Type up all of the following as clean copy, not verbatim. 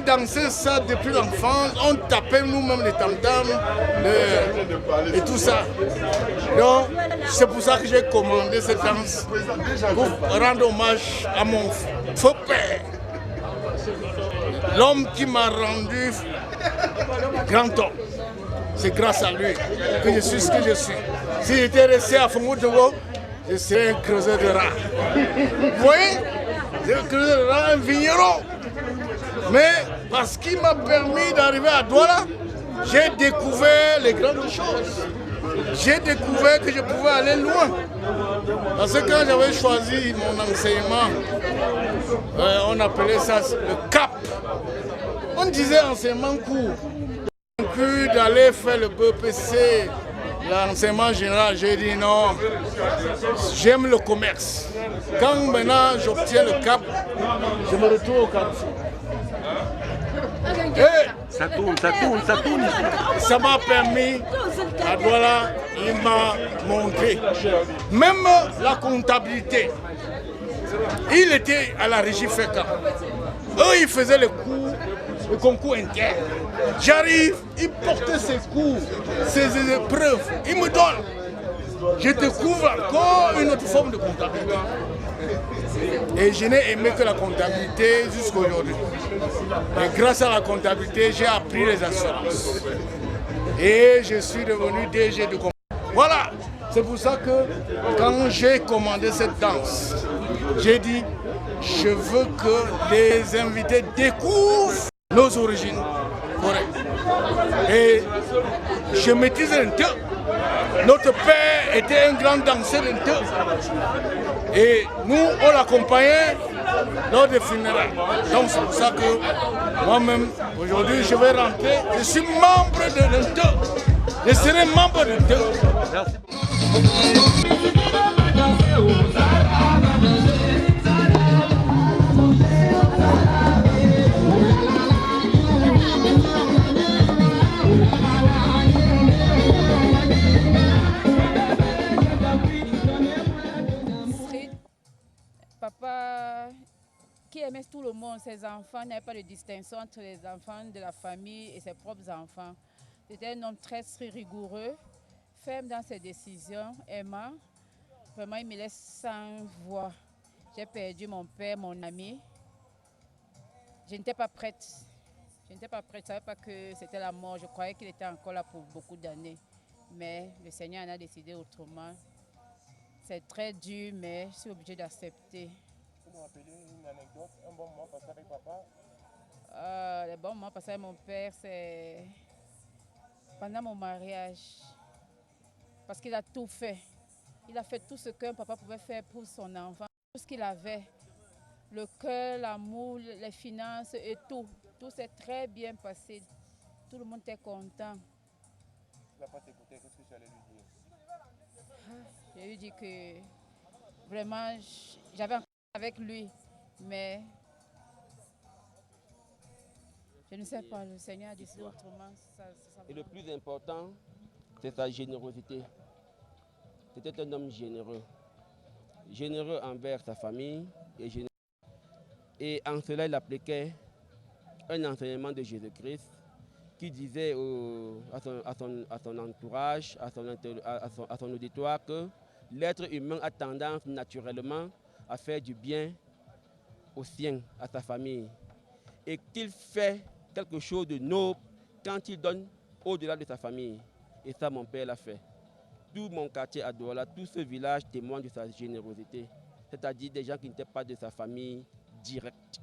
dansé ça depuis l'enfance. On tapait nous-mêmes les tam-tams et tout ça. Donc, c'est pour ça que j'ai commandé cette danse pour rendre hommage à mon faux père. L'homme qui m'a rendu grand homme. C'est grâce à lui que je suis ce que je suis. Si j'étais resté à Fongo, je serais un creuseur de rats. Vous voyez? C'est un creuseur de rats, un vigneron. Mais parce qu'il m'a permis d'arriver à Douala, j'ai découvert les grandes choses. J'ai découvert que je pouvais aller loin. Parce que quand j'avais choisi mon enseignement, on appelait ça le cap. On disait enseignement court. D'aller faire le BPC, l'enseignement général, j'ai dit non, j'aime le commerce. Quand maintenant j'obtiens le cap, je me retrouve au Carrefour. Ça tourne, ça tourne, ça tourne. Ça m'a permis, à Douala, il m'a montré. Même la comptabilité. Il était à la régie FECA. Eux, ils faisaient le concours interne. J'arrive, il portait ses cours, ses épreuves, il me donne. Je découvre encore une autre forme de comptabilité. Et je n'ai aimé que la comptabilité jusqu'à aujourd'hui. Et grâce à la comptabilité, j'ai appris les assurances. Et je suis devenu DG de comptabilité. Voilà, c'est pour ça que quand j'ai commandé cette danse, j'ai dit, je veux que les invités découvrent nos origines. Et je maîtrise un peu. Notre père était un grand danseur d'un peu. Et nous, on l'accompagnait lors des funérailles. Donc c'est pour ça que moi-même, aujourd'hui, je vais rentrer. Je suis membre de l'Inte. Je serai membre de l'Inte. Papa qui aimait tout le monde, ses enfants, n'avait pas de distinction entre les enfants de la famille et ses propres enfants. C'était un homme très rigoureux, ferme dans ses décisions, aimant. Vraiment, il me laisse sans voix. J'ai perdu mon père, mon ami. Je n'étais pas prête. Je n'étais pas prête, je ne savais pas que c'était la mort. Je croyais qu'il était encore là pour beaucoup d'années. Mais le Seigneur en a décidé autrement. C'est très dur, mais je suis obligée d'accepter. Vous me rappelez une anecdote, un bon moment passé avec papa? Les bons moments passés avec mon père, c'est pendant mon mariage. Parce qu'il a tout fait. Il a fait tout ce qu'un papa pouvait faire pour son enfant. Tout ce qu'il avait, le cœur, l'amour, les finances et tout. Tout s'est très bien passé. Tout le monde était content. Il n'a pas t'écouté, qu'est-ce que tu allais lui dire? Je lui dis que vraiment, j'avais un avec lui, mais je ne sais pas, le Seigneur a décidé autrement. Et le plus important, c'est sa générosité. C'était un homme généreux. Généreux envers sa famille et généreux. Et en cela, il appliquait un enseignement de Jésus-Christ qui disait à son entourage, à son auditoire que l'être humain a tendance naturellement à faire du bien aux siens, à sa famille. Et qu'il fait quelque chose de noble quand il donne au-delà de sa famille. Et ça, mon père l'a fait. Tout mon quartier à Douala, tout ce village témoigne de sa générosité. C'est-à-dire des gens qui n'étaient pas de sa famille directe.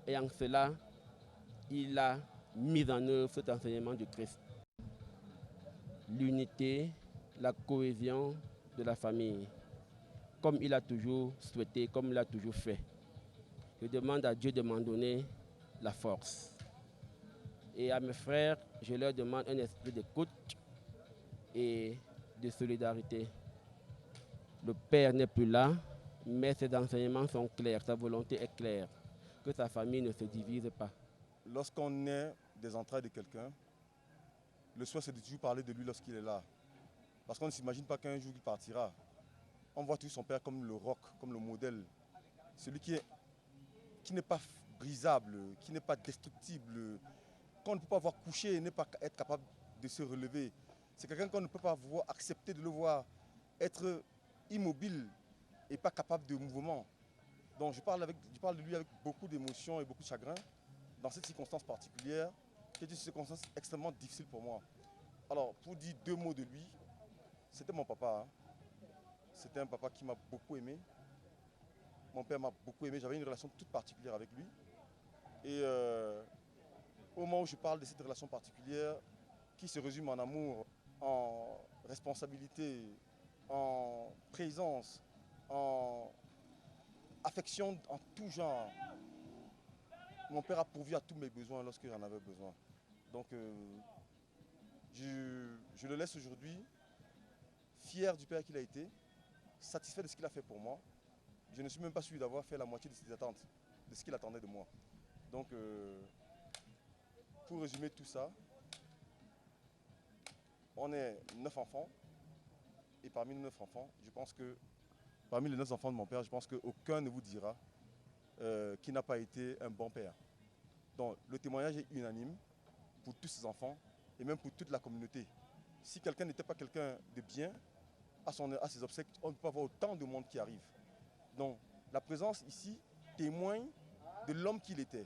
Et en cela, il a mis en œuvre cet enseignement du Christ. L'unité, la cohésion de la famille, comme il a toujours souhaité, comme il a toujours fait. Je demande à Dieu de m'en donner la force. Et à mes frères, je leur demande un esprit d'écoute et de solidarité. Le Père n'est plus là, mais ses enseignements sont clairs, sa volonté est claire, que sa famille ne se divise pas. Lorsqu'on est des entrailles de quelqu'un, le soir c'est de toujours parler de lui lorsqu'il est là. Parce qu'on ne s'imagine pas qu'un jour il partira. On voit toujours son père comme le roc, comme le modèle. Celui qui n'est pas brisable, qui n'est pas destructible, qu'on ne peut pas voir coucher et ne pas être capable de se relever. C'est quelqu'un qu'on ne peut pas voir, accepter de le voir être immobile et pas capable de mouvement. Donc je parle de lui avec beaucoup d'émotion et beaucoup de chagrin dans cette circonstance particulière, qui est une circonstance extrêmement difficile pour moi. Alors, pour dire 2 mots de lui, c'était mon papa. Hein. C'était un papa qui m'a beaucoup aimé. Mon père m'a beaucoup aimé. J'avais une relation toute particulière avec lui. Et au moment où je parle de cette relation particulière, qui se résume en amour, en responsabilité, en présence, en affection en tout genre, mon père a pourvu à tous mes besoins lorsque j'en avais besoin. Donc, je le laisse aujourd'hui fier du père qu'il a été, satisfait de ce qu'il a fait pour moi. Je ne suis même pas sûr d'avoir fait la moitié de ses attentes, de ce qu'il attendait de moi. Donc, pour résumer tout ça, on est 9 enfants. Et parmi les 9 enfants, je pense que, parmi les 9 enfants de mon père, je pense qu'aucun ne vous dira qu'il n'a pas été un bon père. Donc, le témoignage est unanime pour tous ces enfants et même pour toute la communauté. Si quelqu'un n'était pas quelqu'un de bien, à ses obsèques, on ne peut pas voir autant de monde qui arrive. Donc, la présence ici témoigne de l'homme qu'il était,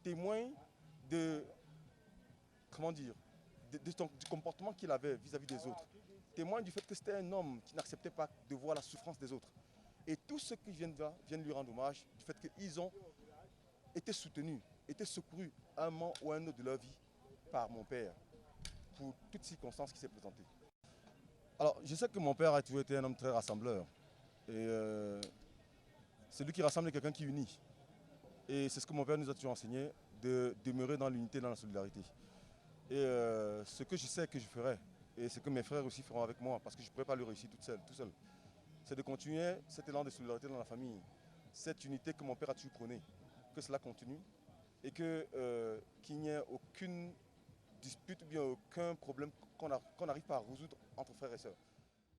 témoigne de, comment dire, du comportement qu'il avait vis-à-vis des autres, témoigne du fait que c'était un homme qui n'acceptait pas de voir la souffrance des autres. Et tous ceux qui viennent là viennent lui rendre hommage du fait qu'ils ont été soutenus, été secourus à un moment ou à un autre de leur vie par mon père, pour toute circonstance qui s'est présentée. Alors, je sais que mon père a toujours été un homme très rassembleur. Et c'est lui qui rassemble quelqu'un qui unit. Et c'est ce que mon père nous a toujours enseigné, de demeurer dans l'unité, dans la solidarité. Et ce que je sais que je ferai, et ce que mes frères aussi feront avec moi, parce que je ne pourrais pas le réussir tout seul, c'est de continuer cet élan de solidarité dans la famille, cette unité que mon père a toujours prônée, que cela continue, et qu'il n'y ait aucune dispute ou bien aucun problème qu'on n'arrive pas à résoudre entre frères et sœurs.